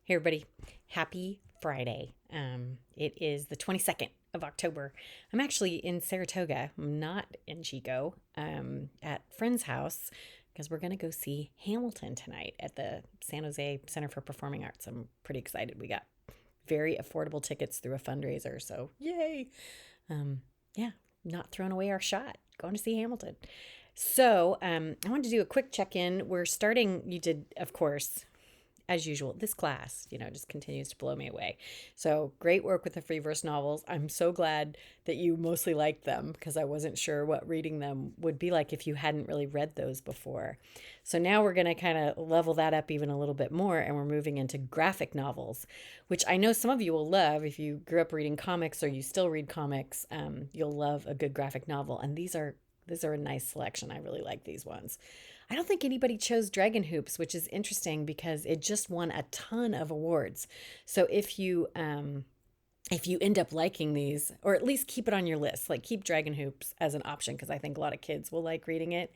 Hey, everybody. Happy Friday. It is the 22nd of October. I'm actually in Saratoga. I'm not in Chico, at friend's house because we're going to go see Hamilton tonight at the San Jose Center for Performing Arts. I'm pretty excited. We got very affordable tickets through a fundraiser. So, yay. Um, yeah, not throwing away our shot. Going to see Hamilton. So, I wanted to do a quick check in. We're starting, you did, of course, as usual, this class, just continues to blow me away. So great work with the free verse novels. I'm so glad that you mostly liked them because I wasn't sure what reading them would be like if you hadn't really read those before. So now we're going to kind of level that up even a little bit more, and we're moving into graphic novels, which I know some of you will love. If you grew up reading comics or you still read comics, you'll love a good graphic novel. And these are a nice selection. I really like these ones. I don't think anybody chose Dragon Hoops, which is interesting because it just won a ton of awards. So if you end up liking these, or at least keep it on your list, like keep Dragon Hoops as an option because I think a lot of kids will like reading it.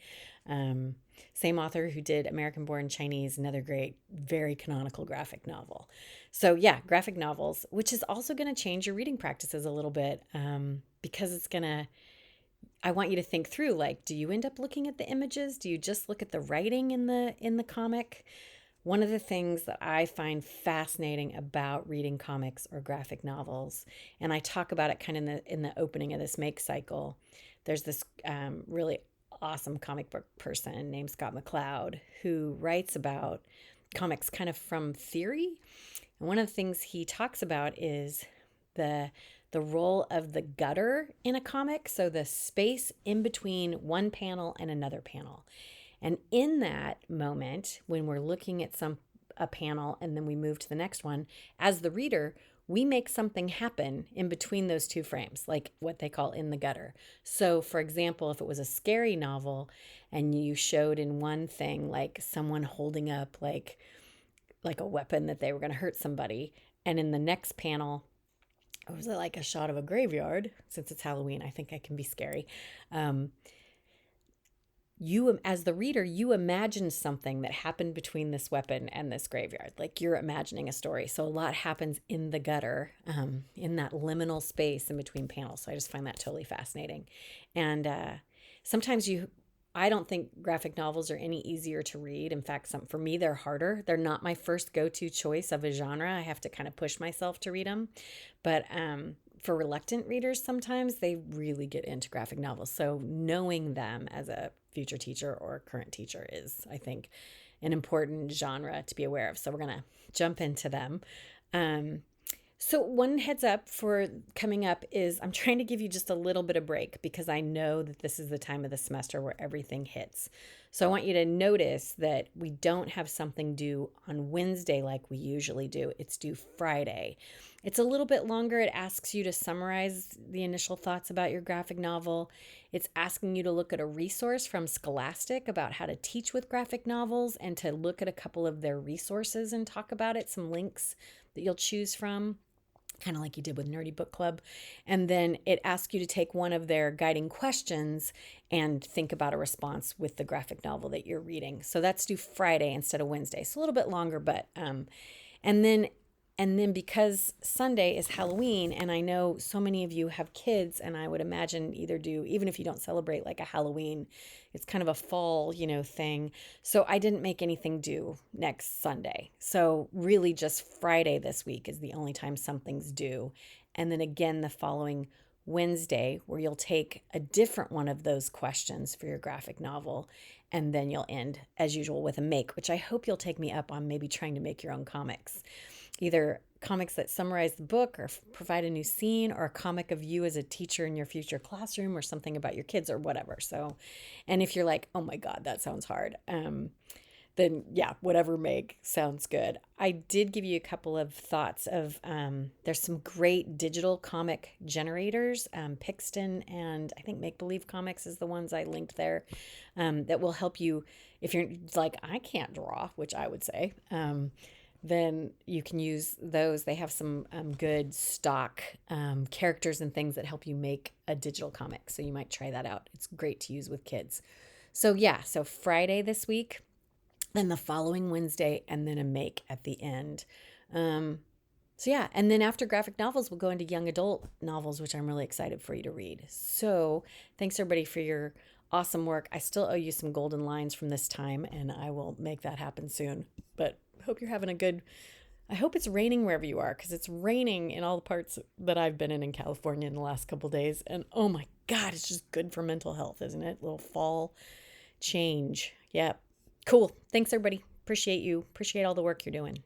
Um, Same author who did American Born Chinese, another great, very canonical graphic novel. So yeah, graphic novels, which is also going to change your reading practices a little bit, because it's going to I want you to think through, like, do you end up looking at the images? Do you just look at the writing in the comic? One of the things that I find fascinating about reading comics or graphic novels, and I talk about it kind of in the opening of this make cycle. There's this really awesome comic book person named Scott McCloud who writes about comics kind of from theory. And one of the things he talks about is the the role of the gutter in a comic, so the space in between one panel and another panel. And in that moment, when we're looking at a panel and then we move to the next one, as the reader, we make something happen in between those two frames, like what they call in the gutter. So, for example, if it was a scary novel and you showed in one thing like someone holding up like a weapon that they were going to hurt somebody, and in the next panel or was it like a shot of a graveyard? Since it's Halloween, I think I can be scary. Um, you, as the reader, you imagine something that happened between this weapon and this graveyard. Like you're imagining a story. So a lot happens in the gutter, in that liminal space in between panels. So I just find that totally fascinating. And sometimes I don't think graphic novels are any easier to read. In fact, for me, they're harder. They're not my first go-to choice of a genre. I have to kind of push myself to read them. But for reluctant readers, sometimes they really get into graphic novels. So knowing them as a future teacher or current teacher is, I think, an important genre to be aware of. So we're going to jump into them. Um, so, one heads up for coming up is I'm trying to give you just a little bit of break because I know that this is the time of the semester where everything hits. So, I want you to notice that we don't have something due on Wednesday like we usually do. It's due Friday. It's a little bit longer. It asks you to summarize the initial thoughts about your graphic novel. It's asking you to look at a resource from Scholastic about how to teach with graphic novels and to look at a couple of their resources and talk about it, some links that you'll choose from, kind of like you did with Nerdy Book Club. And then it asks you to take one of their guiding questions and think about a response with the graphic novel that you're reading. So that's due Friday instead of Wednesday. So a little bit longer, but and then because Sunday is Halloween, and I know so many of you have kids, and I would imagine either do, even if you don't celebrate like a Halloween, it's kind of a fall, thing. So I didn't make anything due next Sunday. So really just Friday this week is the only time something's due. And then again the following Wednesday, where you'll take a different one of those questions for your graphic novel. And then you'll end, as usual, with a make, which I hope you'll take me up on maybe trying to make your own comics. Either comics that summarize the book or provide a new scene, or a comic of you as a teacher in your future classroom, or something about your kids or whatever. So, and if you're like, oh my God, that sounds hard, then yeah, whatever make sounds good. I did give you a couple of thoughts of, there's some great digital comic generators, Pixton and I think Make Believe Comics is the ones I linked there, that will help you if you're like, I can't draw, which I would say. Then you can use those. They have some good stock characters and things that help you make a digital comic. So you might try that out. It's great to use with kids. So yeah, so Friday this week, then the following Wednesday, and then a make at the end. So yeah, and then after graphic novels, we'll go into young adult novels, which I'm really excited for you to read. So thanks everybody for your awesome work. I still owe you some golden lines from this time, and I will make that happen soon. But hope you're having a good. I hope it's raining wherever you are, because it's raining in all the parts that I've been in California in the last couple days. And oh my God, it's just good for mental health, isn't it? Little fall change. Yeah. Cool. Thanks everybody. Appreciate you. Appreciate all the work you're doing.